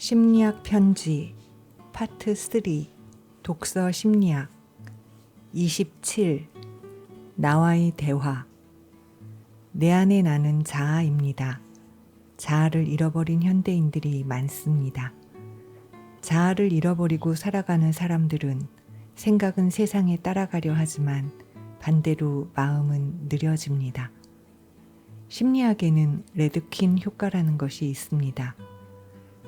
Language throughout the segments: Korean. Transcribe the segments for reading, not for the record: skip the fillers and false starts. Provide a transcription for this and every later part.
심리학 편지 파트 3 독서 심리학 27 나와의 대화. 내 안에 나는 자아입니다. 자아를 잃어버린 현대인들이 많습니다. 자아를 잃어버리고 살아가는 사람들은 생각은 세상에 따라가려 하지만 반대로 마음은 느려집니다. 심리학에는 레드퀸 효과라는 것이 있습니다.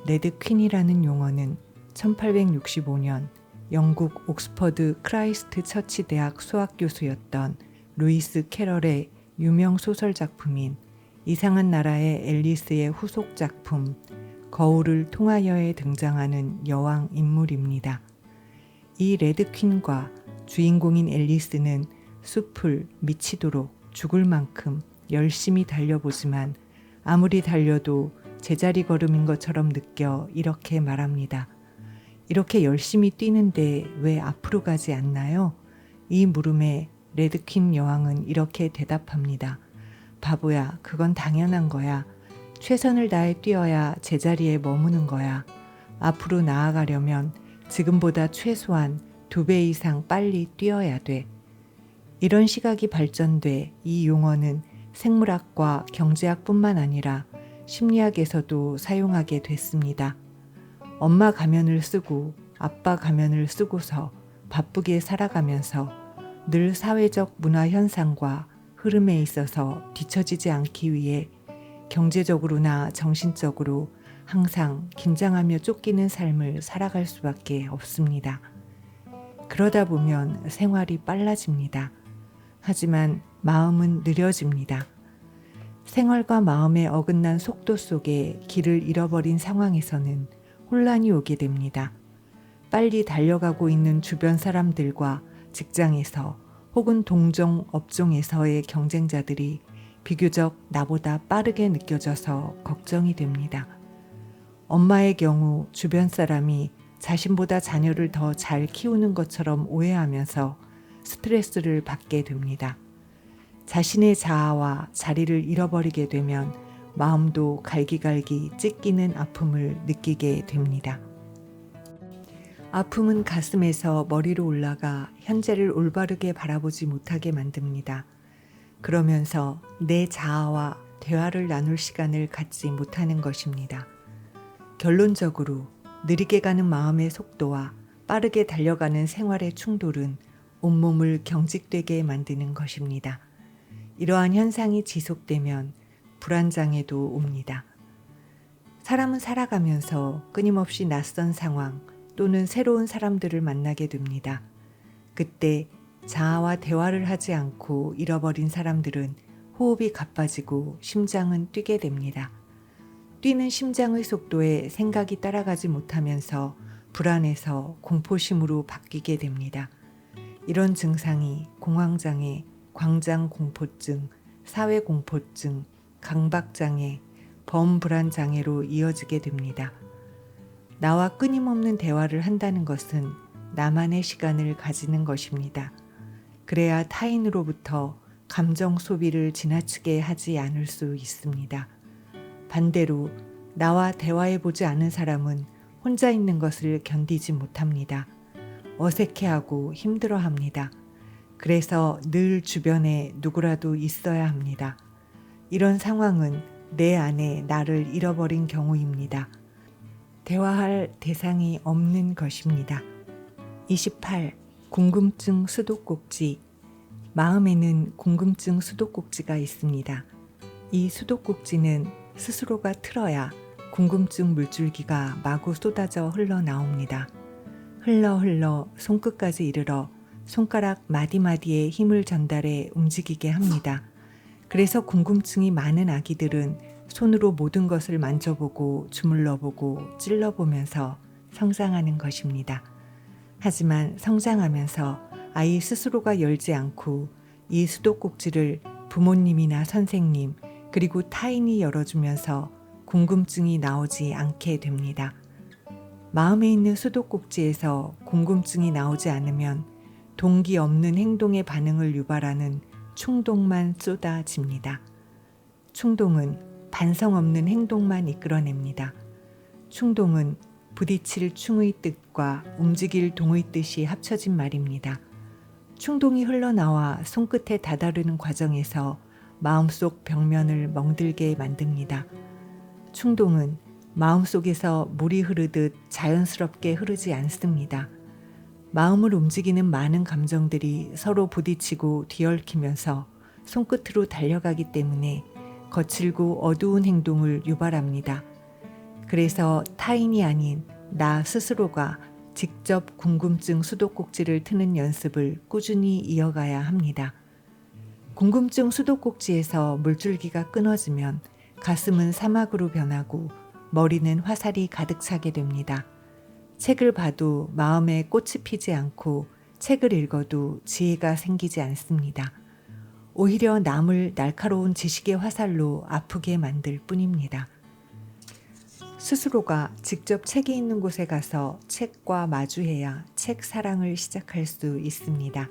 레드퀸이라는 용어는 1865년 영국 옥스퍼드 크라이스트 처치 대학 수학 교수였던 루이스 캐럴의 유명 소설 작품인 이상한 나라의 앨리스의 후속 작품 거울을 통하여에 등장하는 여왕 인물입니다. 이 레드퀸과 주인공인 앨리스는 숲을 미치도록 죽을 만큼 열심히 달려보지만 아무리 달려도 제자리 걸음인 것처럼 느껴 이렇게 말합니다. 이렇게 열심히 뛰는데 왜 앞으로 가지 않나요? 이 물음에 레드퀸 여왕은 이렇게 대답합니다. 바보야, 그건 당연한 거야. 최선을 다해 뛰어야 제자리에 머무는 거야. 앞으로 나아가려면 지금보다 최소한 2배 이상 빨리 뛰어야 돼. 이런 시각이 발전돼 이 용어는 생물학과 경제학뿐만 아니라 심리학에서도 사용하게 됐습니다. 엄마 가면을 쓰고 아빠 가면을 쓰고서 바쁘게 살아가면서 늘 사회적 문화 현상과 흐름에 있어서 뒤처지지 않기 위해 경제적으로나 정신적으로 항상 긴장하며 쫓기는 삶을 살아갈 수밖에 없습니다. 그러다 보면 생활이 빨라집니다. 하지만 마음은 느려집니다. 생활과 마음의 어긋난 속도 속에 길을 잃어버린 상황에서는 혼란이 오게 됩니다. 빨리 달려가고 있는 주변 사람들과 직장에서 혹은 동종 업종에서의 경쟁자들이 비교적 나보다 빠르게 느껴져서 걱정이 됩니다. 엄마의 경우 주변 사람이 자신보다 자녀를 더 잘 키우는 것처럼 오해하면서 스트레스를 받게 됩니다. 자신의 자아와 자리를 잃어버리게 되면 마음도 갈기갈기 찢기는 아픔을 느끼게 됩니다. 아픔은 가슴에서 머리로 올라가 현재를 올바르게 바라보지 못하게 만듭니다. 그러면서 내 자아와 대화를 나눌 시간을 갖지 못하는 것입니다. 결론적으로 느리게 가는 마음의 속도와 빠르게 달려가는 생활의 충돌은 온몸을 경직되게 만드는 것입니다. 이러한 현상이 지속되면 불안장애도 옵니다. 사람은 살아가면서 끊임없이 낯선 상황 또는 새로운 사람들을 만나게 됩니다. 그때 자아와 대화를 하지 않고 잃어버린 사람들은 호흡이 가빠지고 심장은 뛰게 됩니다. 뛰는 심장의 속도에 생각이 따라가지 못하면서 불안해서 공포심으로 바뀌게 됩니다. 이런 증상이 공황장애, 광장공포증, 사회공포증, 강박장애, 범불안장애로 이어지게 됩니다. 나와 끊임없는 대화를 한다는 것은 나만의 시간을 가지는 것입니다. 그래야 타인으로부터 감정 소비를 지나치게 하지 않을 수 있습니다. 반대로 나와 대화해보지 않은 사람은 혼자 있는 것을 견디지 못합니다. 어색해하고 힘들어합니다. 그래서 늘 주변에 누구라도 있어야 합니다. 이런 상황은 내 안에 나를 잃어버린 경우입니다. 대화할 대상이 없는 것입니다. 28. 궁금증 수도꼭지. 마음에는 궁금증 수도꼭지가 있습니다. 이 수도꼭지는 스스로가 틀어야 궁금증 물줄기가 마구 쏟아져 흘러나옵니다. 흘러 손끝까지 이르러 손가락 마디마디에 힘을 전달해 움직이게 합니다. 그래서 궁금증이 많은 아기들은 손으로 모든 것을 만져보고 주물러보고 찔러보면서 성장하는 것입니다. 하지만 성장하면서 아이 스스로가 열지 않고 이 수도꼭지를 부모님이나 선생님 그리고 타인이 열어주면서 궁금증이 나오지 않게 됩니다. 마음에 있는 수도꼭지에서 궁금증이 나오지 않으면 동기 없는 행동의 반응을 유발하는 충동만 쏟아집니다. 충동은 반성 없는 행동만 이끌어냅니다. 충동은 부딪힐 충의 뜻과 움직일 동의 뜻이 합쳐진 말입니다. 충동이 흘러나와 손끝에 다다르는 과정에서 마음속 벽면을 멍들게 만듭니다. 충동은 마음속에서 물이 흐르듯 자연스럽게 흐르지 않습니다. 마음을 움직이는 많은 감정들이 서로 부딪히고 뒤얽히면서 손끝으로 달려가기 때문에 거칠고 어두운 행동을 유발합니다. 그래서 타인이 아닌 나 스스로가 직접 궁금증 수도꼭지를 트는 연습을 꾸준히 이어가야 합니다. 궁금증 수도꼭지에서 물줄기가 끊어지면 가슴은 사막으로 변하고 머리는 화살이 가득 차게 됩니다. 책을 봐도 마음에 꽃이 피지 않고 책을 읽어도 지혜가 생기지 않습니다. 오히려 남을 날카로운 지식의 화살로 아프게 만들 뿐입니다. 스스로가 직접 책이 있는 곳에 가서 책과 마주해야 책 사랑을 시작할 수 있습니다.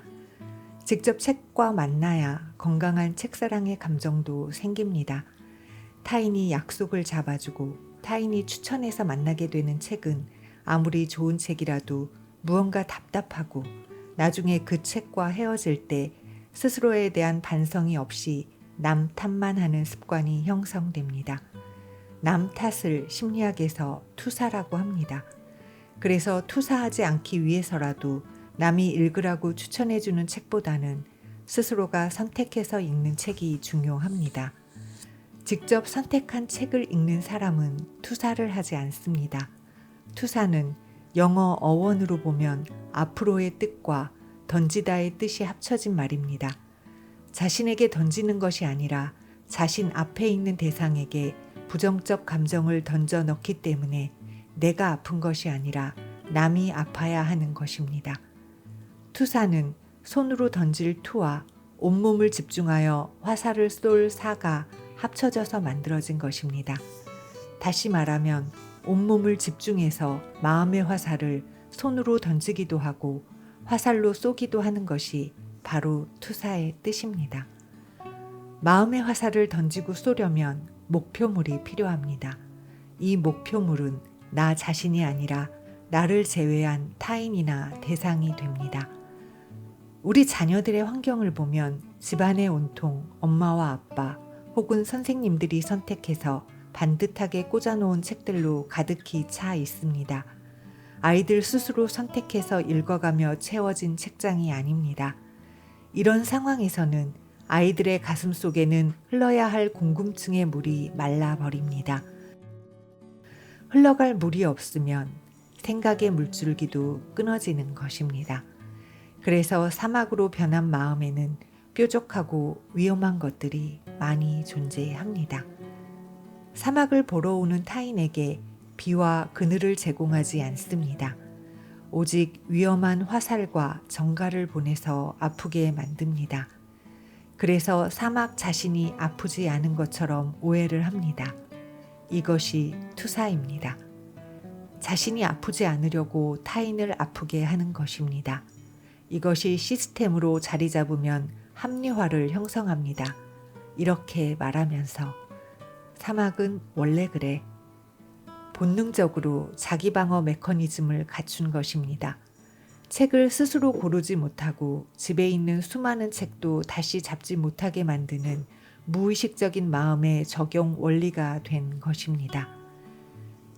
직접 책과 만나야 건강한 책사랑의 감정도 생깁니다. 타인이 약속을 잡아주고 타인이 추천해서 만나게 되는 책은 아무리 좋은 책이라도 무언가 답답하고 나중에 그 책과 헤어질 때 스스로에 대한 반성이 없이 남 탓만 하는 습관이 형성됩니다. 남 탓을 심리학에서 투사라고 합니다. 그래서 투사하지 않기 위해서라도 남이 읽으라고 추천해주는 책보다는 스스로가 선택해서 읽는 책이 중요합니다. 직접 선택한 책을 읽는 사람은 투사를 하지 않습니다. 투사는 영어 어원으로 보면 앞으로의 뜻과 던지다의 뜻이 합쳐진 말입니다. 자신에게 던지는 것이 아니라 자신 앞에 있는 대상에게 부정적 감정을 던져 넣기 때문에 내가 아픈 것이 아니라 남이 아파야 하는 것입니다. 투사는 손으로 던질 투와 온몸을 집중하여 화살을 쏠 사가 합쳐져서 만들어진 것입니다. 다시 말하면 온몸을 집중해서 마음의 화살을 손으로 던지기도 하고 화살로 쏘기도 하는 것이 바로 투사의 뜻입니다. 마음의 화살을 던지고 쏘려면 목표물이 필요합니다. 이 목표물은 나 자신이 아니라 나를 제외한 타인이나 대상이 됩니다. 우리 자녀들의 환경을 보면 집안의 온통 엄마와 아빠 혹은 선생님들이 선택해서 반듯하게 꽂아놓은 책들로 가득히 차 있습니다. 아이들 스스로 선택해서 읽어가며 채워진 책장이 아닙니다. 이런 상황에서는 아이들의 가슴 속에는 흘러야 할 궁금증의 물이 말라버립니다. 흘러갈 물이 없으면 생각의 물줄기도 끊어지는 것입니다. 그래서 사막으로 변한 마음에는 뾰족하고 위험한 것들이 많이 존재합니다. 사막을 보러 오는 타인에게 비와 그늘을 제공하지 않습니다. 오직 위험한 화살과 정갈을 보내서 아프게 만듭니다. 그래서 사막 자신이 아프지 않은 것처럼 오해를 합니다. 이것이 투사입니다. 자신이 아프지 않으려고 타인을 아프게 하는 것입니다. 이것이 시스템으로 자리 잡으면 합리화를 형성합니다. 이렇게 말하면서 사막은 원래 그래. 본능적으로 자기 방어 메커니즘을 갖춘 것입니다. 책을 스스로 고르지 못하고 집에 있는 수많은 책도 다시 잡지 못하게 만드는 무의식적인 마음의 적용 원리가 된 것입니다.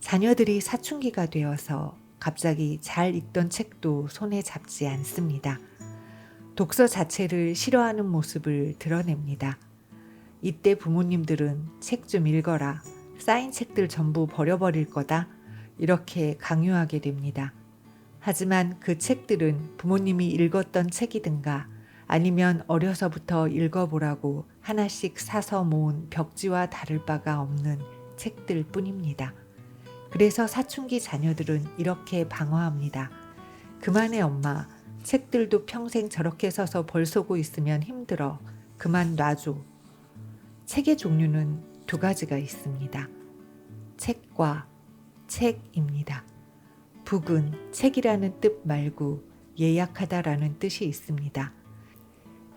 자녀들이 사춘기가 되어서 갑자기 잘 읽던 책도 손에 잡지 않습니다. 독서 자체를 싫어하는 모습을 드러냅니다. 이때 부모님들은 책 좀 읽어라. 쌓인 책들 전부 버려버릴 거다. 이렇게 강요하게 됩니다. 하지만 그 책들은 부모님이 읽었던 책이든가 아니면 어려서부터 읽어보라고 하나씩 사서 모은 벽지와 다를 바가 없는 책들 뿐입니다. 그래서 사춘기 자녀들은 이렇게 방어합니다. 그만해 엄마. 책들도 평생 저렇게 서서 벌 쏘고 있으면 힘들어. 그만 놔줘. 책의 종류는 두 가지가 있습니다. 책과 책입니다. 북은 책이라는 뜻 말고 예약하다라는 뜻이 있습니다.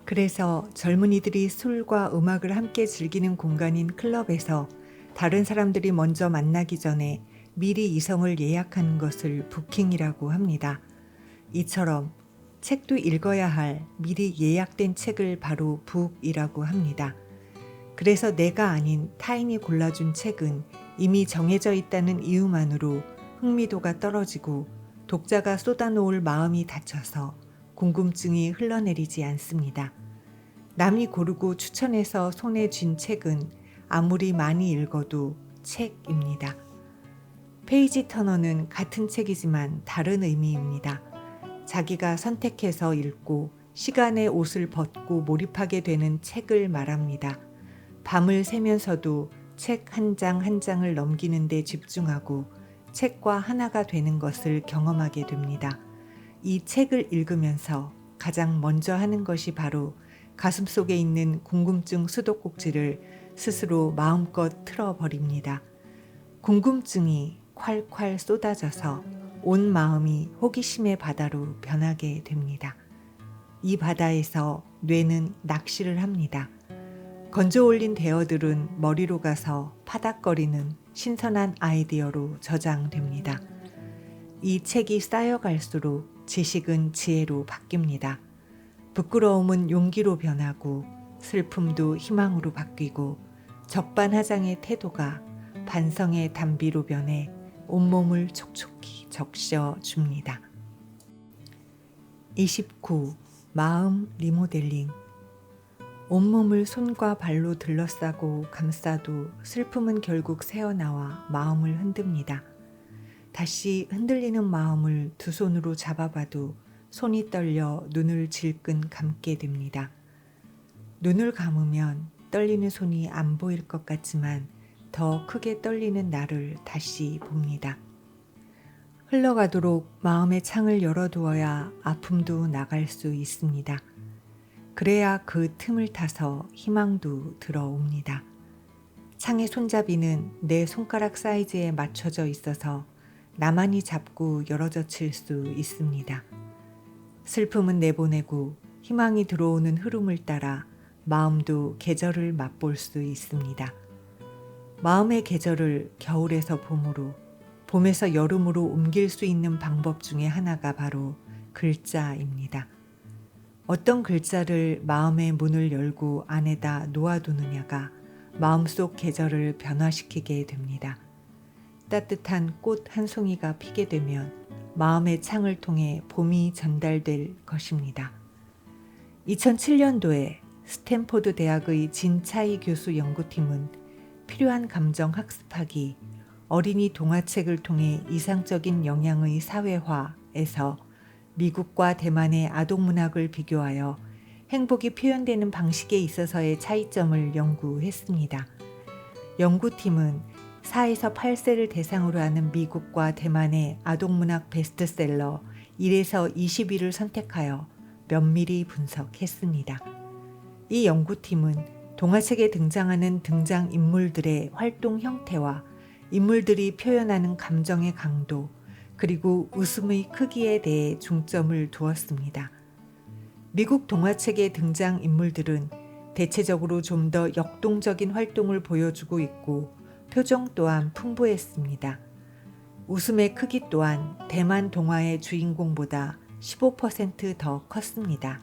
그래서 젊은이들이 술과 음악을 함께 즐기는 공간인 클럽에서 다른 사람들이 먼저 만나기 전에 미리 이성을 예약하는 것을 부킹이라고 합니다. 이처럼 책도 읽어야 할 미리 예약된 책을 바로 북이라고 합니다. 그래서 내가 아닌 타인이 골라준 책은 이미 정해져 있다는 이유만으로 흥미도가 떨어지고 독자가 쏟아놓을 마음이 닫혀서 궁금증이 흘러내리지 않습니다. 남이 고르고 추천해서 손에 쥔 책은 아무리 많이 읽어도 책입니다. 페이지 터너는 같은 책이지만 다른 의미입니다. 자기가 선택해서 읽고 시간에 옷을 벗고 몰입하게 되는 책을 말합니다. 밤을 새면서도 책 한 장 한 장을 넘기는 데 집중하고 책과 하나가 되는 것을 경험하게 됩니다. 이 책을 읽으면서 가장 먼저 하는 것이 바로 가슴속에 있는 궁금증 수도꼭지를 스스로 마음껏 틀어버립니다. 궁금증이 콸콸 쏟아져서 온 마음이 호기심의 바다로 변하게 됩니다. 이 바다에서 뇌는 낚시를 합니다. 건져 올린 대어들은 머리로 가서 파닥거리는 신선한 아이디어로 저장됩니다. 이 책이 쌓여갈수록 지식은 지혜로 바뀝니다. 부끄러움은 용기로 변하고 슬픔도 희망으로 바뀌고 적반하장의 태도가 반성의 단비로 변해 온몸을 촉촉히 적셔줍니다. 29. 마음 리모델링. 온몸을 손과 발로 들러싸고 감싸도 슬픔은 결국 새어나와 마음을 흔듭니다. 다시 흔들리는 마음을 두 손으로 잡아봐도 손이 떨려 눈을 질끈 감게 됩니다. 눈을 감으면 떨리는 손이 안 보일 것 같지만 더 크게 떨리는 나를 다시 봅니다. 흘러가도록 마음의 창을 열어두어야 아픔도 나갈 수 있습니다. 그래야 그 틈을 타서 희망도 들어옵니다. 창의 손잡이는 내 손가락 사이즈에 맞춰져 있어서 나만이 잡고 열어젖힐 수 있습니다. 슬픔은 내보내고 희망이 들어오는 흐름을 따라 마음도 계절을 맛볼 수 있습니다. 마음의 계절을 겨울에서 봄으로, 봄에서 여름으로 옮길 수 있는 방법 중에 하나가 바로 글자입니다. 어떤 글자를 마음의 문을 열고 안에다 놓아두느냐가 마음속 계절을 변화시키게 됩니다. 따뜻한 꽃 한 송이가 피게 되면 마음의 창을 통해 봄이 전달될 것입니다. 2007년도에 스탠포드 대학의 진차이 교수 연구팀은 필요한 감정 학습하기, 어린이 동화책을 통해 이상적인 영향의 사회화에서 미국과 대만의 아동문학을 비교하여 행복이 표현되는 방식에 있어서의 차이점을 연구했습니다. 연구팀은 4에서 8세를 대상으로 하는 미국과 대만의 아동문학 베스트셀러 1에서 20위를 선택하여 면밀히 분석했습니다. 이 연구팀은 동화책에 등장하는 등장인물들의 활동 형태와 인물들이 표현하는 감정의 강도, 그리고 웃음의 크기에 대해 중점을 두었습니다. 미국 동화책의 등장인물들은 대체적으로 좀 더 역동적인 활동을 보여주고 있고 표정 또한 풍부했습니다. 웃음의 크기 또한 대만 동화의 주인공보다 15% 더 컸습니다.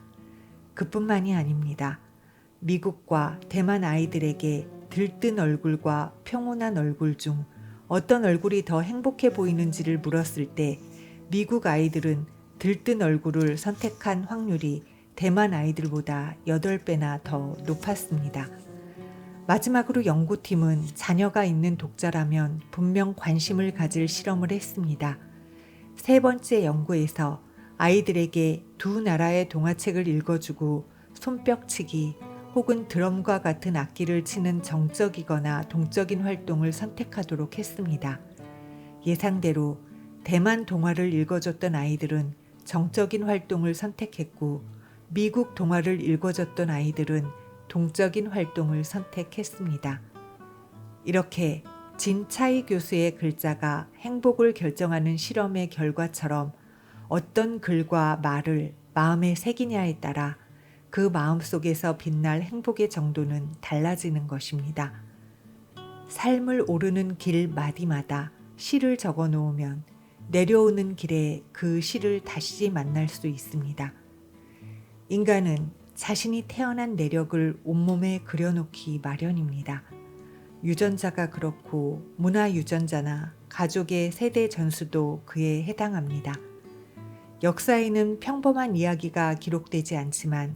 그뿐만이 아닙니다. 미국과 대만 아이들에게 들뜬 얼굴과 평온한 얼굴 중 어떤 얼굴이 더 행복해 보이는지를 물었을 때 미국 아이들은 들뜬 얼굴을 선택한 확률이 대만 아이들보다 8배나 더 높았습니다. 마지막으로 연구팀은 자녀가 있는 독자라면 분명 관심을 가질 실험을 했습니다. 세 번째 연구에서 아이들에게 두 나라의 동화책을 읽어주고 손뼉치기 혹은 드럼과 같은 악기를 치는 정적이거나 동적인 활동을 선택하도록 했습니다. 예상대로 대만 동화를 읽어줬던 아이들은 정적인 활동을 선택했고 미국 동화를 읽어줬던 아이들은 동적인 활동을 선택했습니다. 이렇게 진차이 교수의 글자가 행복을 결정하는 실험의 결과처럼 어떤 글과 말을 마음에 새기냐에 따라 그 마음속에서 빛날 행복의 정도는 달라지는 것입니다. 삶을 오르는 길 마디마다 시를 적어 놓으면 내려오는 길에 그 시를 다시 만날 수 있습니다. 인간은 자신이 태어난 내력을 온몸에 그려놓기 마련입니다. 유전자가 그렇고 문화유전자나 가족의 세대 전수도 그에 해당합니다. 역사에는 평범한 이야기가 기록되지 않지만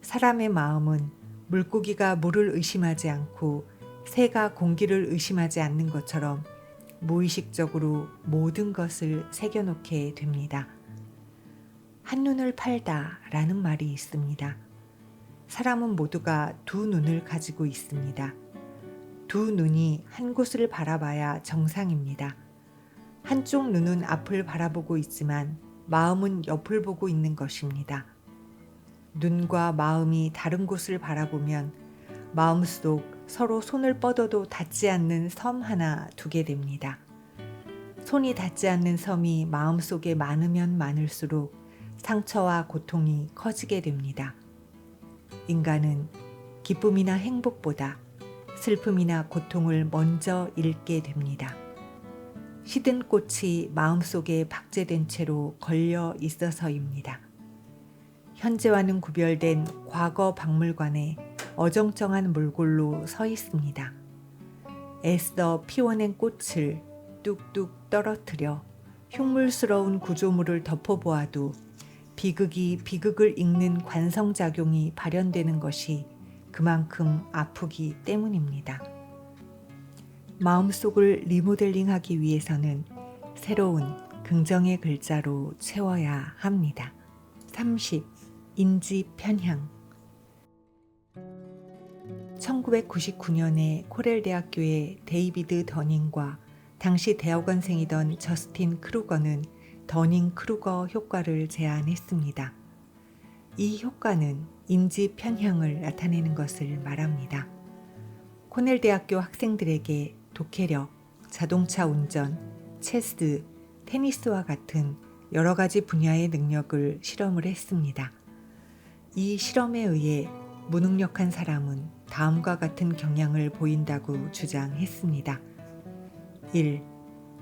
사람의 마음은 물고기가 물을 의심하지 않고 새가 공기를 의심하지 않는 것처럼 무의식적으로 모든 것을 새겨놓게 됩니다. 한눈을 팔다라는 말이 있습니다. 사람은 모두가 두 눈을 가지고 있습니다. 두 눈이 한 곳을 바라봐야 정상입니다. 한쪽 눈은 앞을 바라보고 있지만 마음은 옆을 보고 있는 것입니다. 눈과 마음이 다른 곳을 바라보면 마음속 서로 손을 뻗어도 닿지 않는 섬 하나 두게 됩니다. 손이 닿지 않는 섬이 마음속에 많으면 많을수록 상처와 고통이 커지게 됩니다. 인간은 기쁨이나 행복보다 슬픔이나 고통을 먼저 잃게 됩니다. 시든 꽃이 마음속에 박제된 채로 걸려 있어서입니다. 현재와는 구별된 과거 박물관에 어정쩡한 몰골로 서 있습니다. 애써 피워낸 꽃을 뚝뚝 떨어뜨려 흉물스러운 구조물을 덮어보아도 비극이 비극을 읽는 관성작용이 발현되는 것이 그만큼 아프기 때문입니다. 마음속을 리모델링하기 위해서는 새로운 긍정의 글자로 채워야 합니다. 30. 인지 편향. 1999년에 코렐 대학교의 데이비드 더닝과 당시 대학원생이던 저스틴 크루거는 더닝-크루거 효과를 제안했습니다. 이 효과는 인지 편향을 나타내는 것을 말합니다. 코넬 대학교 학생들에게 독해력, 자동차 운전, 체스, 테니스와 같은 여러 가지 분야의 능력을 실험을 했습니다. 이 실험에 의해 무능력한 사람은 다음과 같은 경향을 보인다고 주장했습니다. 1.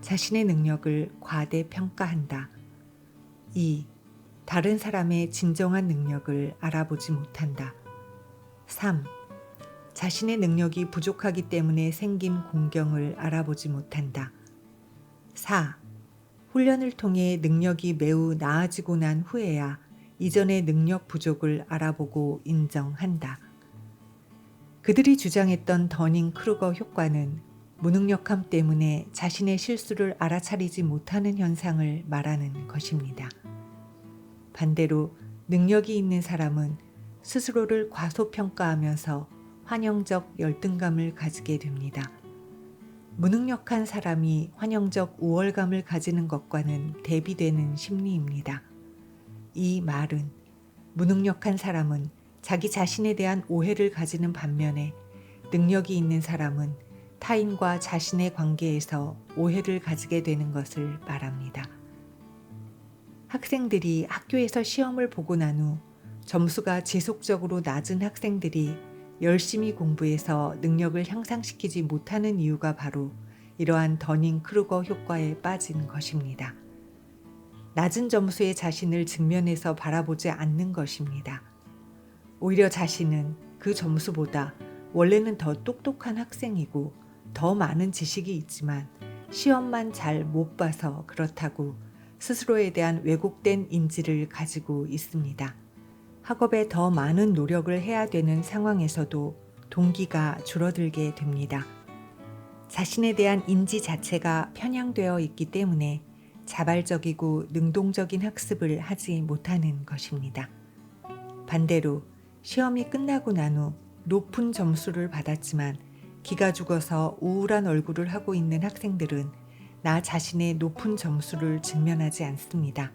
자신의 능력을 과대평가한다. 2. 다른 사람의 진정한 능력을 알아보지 못한다. 3. 자신의 능력이 부족하기 때문에 생긴 공경을 알아보지 못한다. 4. 훈련을 통해 능력이 매우 나아지고 난 후에야 이전의 능력 부족을 알아보고 인정한다. 그들이 주장했던 더닝-크루거 효과는 무능력함 때문에 자신의 실수를 알아차리지 못하는 현상을 말하는 것입니다. 반대로 능력이 있는 사람은 스스로를 과소평가하면서 환영적 열등감을 가지게 됩니다. 무능력한 사람이 환영적 우월감을 가지는 것과는 대비되는 심리입니다. 이 말은 무능력한 사람은 자기 자신에 대한 오해를 가지는 반면에 능력이 있는 사람은 타인과 자신의 관계에서 오해를 가지게 되는 것을 말합니다. 학생들이 학교에서 시험을 보고 난 후 점수가 지속적으로 낮은 학생들이 열심히 공부해서 능력을 향상시키지 못하는 이유가 바로 이러한 더닝-크루거 효과에 빠진 것입니다. 낮은 점수의 자신을 측면에서 바라보지 않는 것입니다. 오히려 자신은 그 점수보다 원래는 더 똑똑한 학생이고 더 많은 지식이 있지만 시험만 잘 못 봐서 그렇다고 스스로에 대한 왜곡된 인지를 가지고 있습니다. 학업에 더 많은 노력을 해야 되는 상황에서도 동기가 줄어들게 됩니다. 자신에 대한 인지 자체가 편향되어 있기 때문에 자발적이고 능동적인 학습을 하지 못하는 것입니다. 반대로 시험이 끝나고 난 후 높은 점수를 받았지만 기가 죽어서 우울한 얼굴을 하고 있는 학생들은 나 자신의 높은 점수를 직면하지 않습니다.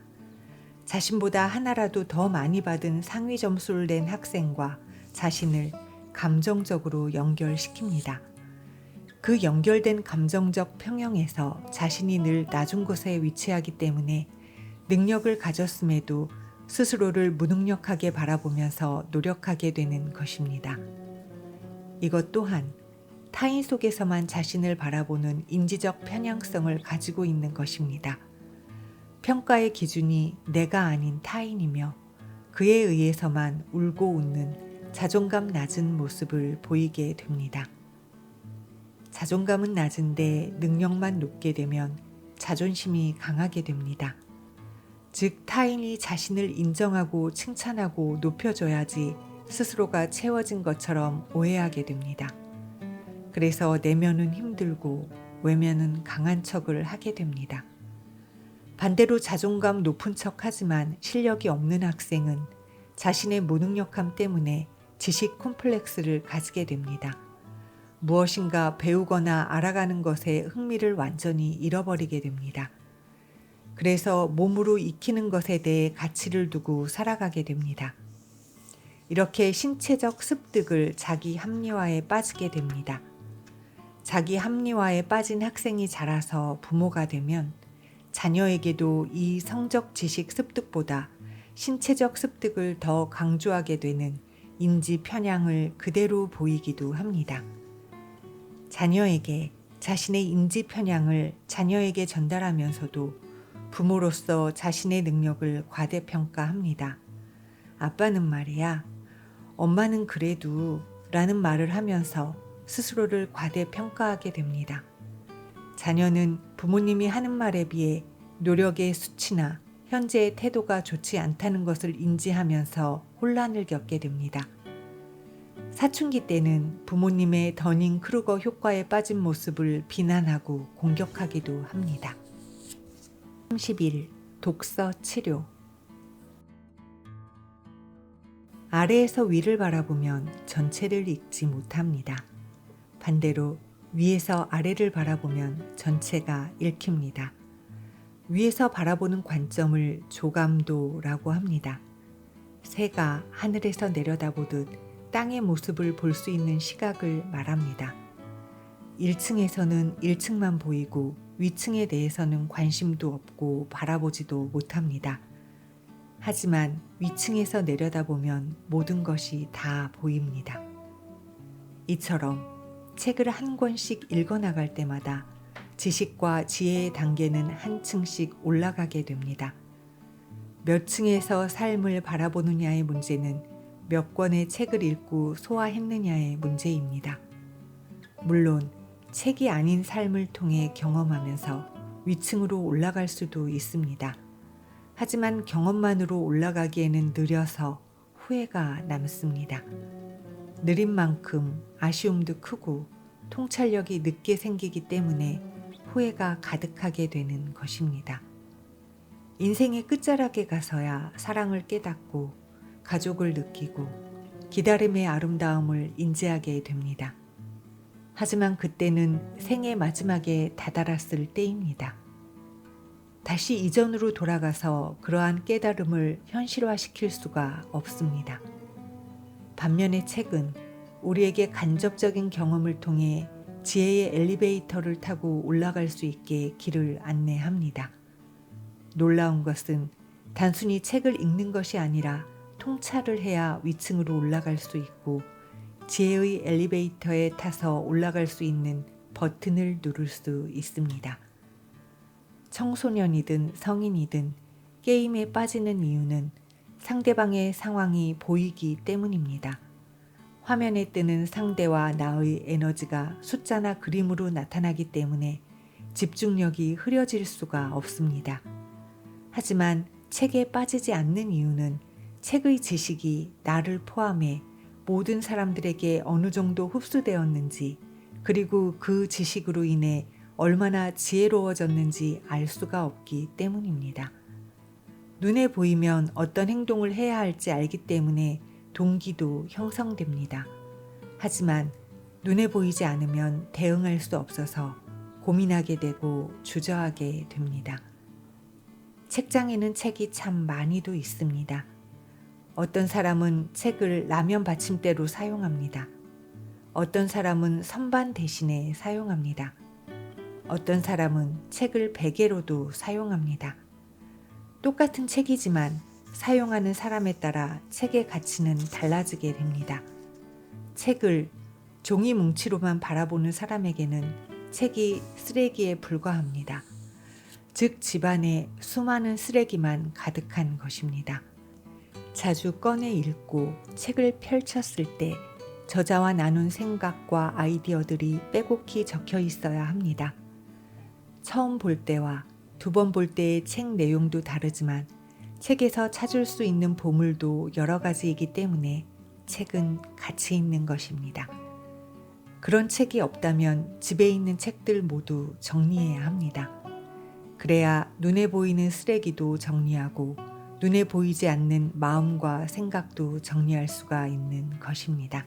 자신보다 하나라도 더 많이 받은 상위 점수를 낸 학생과 자신을 감정적으로 연결시킵니다. 그 연결된 감정적 평형에서 자신이 늘 낮은 곳에 위치하기 때문에 능력을 가졌음에도 스스로를 무능력하게 바라보면서 노력하게 되는 것입니다. 이것 또한 타인 속에서만 자신을 바라보는 인지적 편향성을 가지고 있는 것입니다. 평가의 기준이 내가 아닌 타인이며 그에 의해서만 울고 웃는 자존감 낮은 모습을 보이게 됩니다. 자존감은 낮은데 능력만 높게 되면 자존심이 강하게 됩니다. 즉 타인이 자신을 인정하고 칭찬하고 높여줘야지 스스로가 채워진 것처럼 오해하게 됩니다. 그래서 내면은 힘들고 외면은 강한 척을 하게 됩니다. 반대로 자존감 높은 척 하지만 실력이 없는 학생은 자신의 무능력함 때문에 지식 콤플렉스를 가지게 됩니다. 무엇인가 배우거나 알아가는 것에 흥미를 완전히 잃어버리게 됩니다. 그래서 몸으로 익히는 것에 대해 가치를 두고 살아가게 됩니다. 이렇게 신체적 습득을 자기 합리화에 빠지게 됩니다. 자기 합리화에 빠진 학생이 자라서 부모가 되면 자녀에게도 이 성적 지식 습득보다 신체적 습득을 더 강조하게 되는 인지 편향을 그대로 보이기도 합니다. 자녀에게 자신의 인지 편향을 자녀에게 전달하면서도 부모로서 자신의 능력을 과대평가합니다. 아빠는 말이야, 엄마는 그래도 라는 말을 하면서 스스로를 과대평가하게 됩니다. 자녀는 부모님이 하는 말에 비해 노력의 수치나 현재의 태도가 좋지 않다는 것을 인지하면서 혼란을 겪게 됩니다. 사춘기 때는 부모님의 더닝 크루거 효과에 빠진 모습을 비난하고 공격하기도 합니다. 31. 독서 치료. 아래에서 위를 바라보면 전체를 읽지 못합니다. 반대로 위에서 아래를 바라보면 전체가 읽힙니다. 위에서 바라보는 관점을 조감도라고 합니다. 새가 하늘에서 내려다보듯 땅의 모습을 볼 수 있는 시각을 말합니다. 1층에서는 1층만 보이고 위층에 대해서는 관심도 없고 바라보지도 못합니다. 하지만 위층에서 내려다보면 모든 것이 다 보입니다. 이처럼 책을 한 권씩 읽어나갈 때마다 지식과 지혜의 단계는 한 층씩 올라가게 됩니다. 몇 층에서 삶을 바라보느냐의 문제는 몇 권의 책을 읽고 소화했느냐의 문제입니다. 물론 책이 아닌 삶을 통해 경험하면서 위층으로 올라갈 수도 있습니다. 하지만 경험만으로 올라가기에는 느려서 후회가 남습니다. 느린 만큼 아쉬움도 크고 통찰력이 늦게 생기기 때문에 후회가 가득하게 되는 것입니다. 인생의 끝자락에 가서야 사랑을 깨닫고 가족을 느끼고 기다림의 아름다움을 인지하게 됩니다. 하지만 그때는 생의 마지막에 다다랐을 때입니다. 다시 이전으로 돌아가서 그러한 깨달음을 현실화시킬 수가 없습니다. 반면에 책은 우리에게 간접적인 경험을 통해 지혜의 엘리베이터를 타고 올라갈 수 있게 길을 안내합니다. 놀라운 것은 단순히 책을 읽는 것이 아니라 통찰을 해야 위층으로 올라갈 수 있고 지혜의 엘리베이터에 타서 올라갈 수 있는 버튼을 누를 수 있습니다. 청소년이든 성인이든 게임에 빠지는 이유는 상대방의 상황이 보이기 때문입니다. 화면에 뜨는 상대와 나의 에너지가 숫자나 그림으로 나타나기 때문에 집중력이 흐려질 수가 없습니다. 하지만 책에 빠지지 않는 이유는 책의 지식이 나를 포함해 모든 사람들에게 어느 정도 흡수되었는지, 그리고 그 지식으로 인해 얼마나 지혜로워졌는지 알 수가 없기 때문입니다. 눈에 보이면 어떤 행동을 해야 할지 알기 때문에 동기도 형성됩니다. 하지만 눈에 보이지 않으면 대응할 수 없어서 고민하게 되고 주저하게 됩니다. 책장에는 책이 참 많이도 있습니다. 어떤 사람은 책을 라면 받침대로 사용합니다. 어떤 사람은 선반 대신에 사용합니다. 어떤 사람은 책을 베개로도 사용합니다. 똑같은 책이지만 사용하는 사람에 따라 책의 가치는 달라지게 됩니다. 책을 종이 뭉치로만 바라보는 사람에게는 책이 쓰레기에 불과합니다. 즉 집안에 수많은 쓰레기만 가득한 것입니다. 자주 꺼내 읽고 책을 펼쳤을 때 저자와 나눈 생각과 아이디어들이 빼곡히 적혀 있어야 합니다. 처음 볼 때와 두 번 볼 때의 책 내용도 다르지만 책에서 찾을 수 있는 보물도 여러 가지이기 때문에 책은 가치 있는 것입니다. 그런 책이 없다면 집에 있는 책들 모두 정리해야 합니다. 그래야 눈에 보이는 쓰레기도 정리하고 눈에 보이지 않는 마음과 생각도 정리할 수가 있는 것입니다.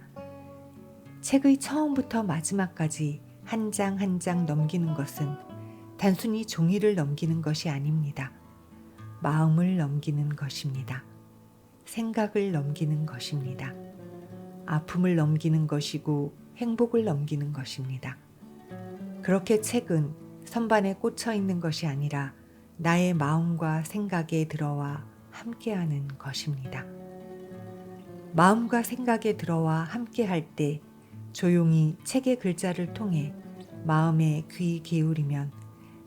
책의 처음부터 마지막까지 한 장 한 장 넘기는 것은 단순히 종이를 넘기는 것이 아닙니다. 마음을 넘기는 것입니다. 생각을 넘기는 것입니다. 아픔을 넘기는 것이고 행복을 넘기는 것입니다. 그렇게 책은 선반에 꽂혀 있는 것이 아니라 나의 마음과 생각에 들어와 함께하는 것입니다. 마음과 생각에 들어와 함께할 때 조용히 책의 글자를 통해 마음에 귀 기울이면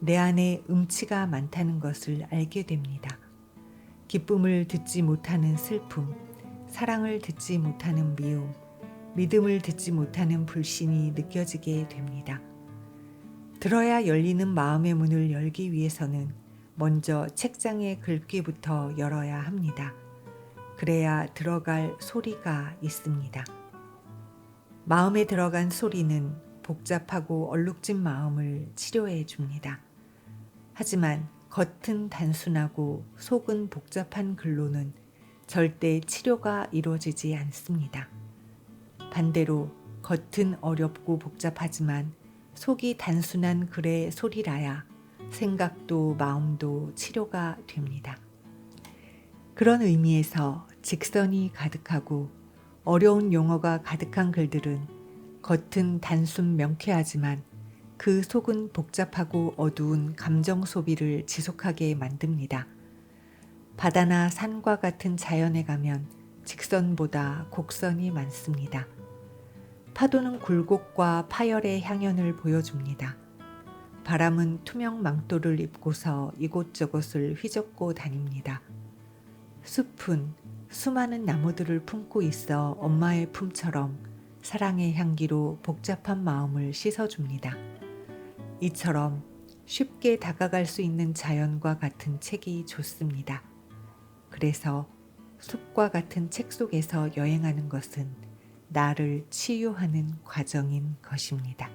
내 안에 음치가 많다는 것을 알게 됩니다. 기쁨을 듣지 못하는 슬픔, 사랑을 듣지 못하는 미움, 믿음을 듣지 못하는 불신이 느껴지게 됩니다. 들어야 열리는 마음의 문을 열기 위해서는 먼저 책장의 글귀부터 열어야 합니다. 그래야 들어갈 소리가 있습니다. 마음에 들어간 소리는 복잡하고 얼룩진 마음을 치료해 줍니다. 하지만 겉은 단순하고 속은 복잡한 글로는 절대 치료가 이루어지지 않습니다. 반대로 겉은 어렵고 복잡하지만 속이 단순한 글의 소리라야 생각도 마음도 치료가 됩니다. 그런 의미에서 직선이 가득하고 어려운 용어가 가득한 글들은 겉은 단순 명쾌하지만 그 속은 복잡하고 어두운 감정 소비를 지속하게 만듭니다. 바다나 산과 같은 자연에 가면 직선보다 곡선이 많습니다. 파도는 굴곡과 파열의 향연을 보여줍니다. 바람은 투명 망토를 입고서 이곳저곳을 휘젓고 다닙니다. 숲은 수많은 나무들을 품고 있어 엄마의 품처럼 사랑의 향기로 복잡한 마음을 씻어줍니다. 이처럼 쉽게 다가갈 수 있는 자연과 같은 책이 좋습니다. 그래서 숲과 같은 책 속에서 여행하는 것은 나를 치유하는 과정인 것입니다.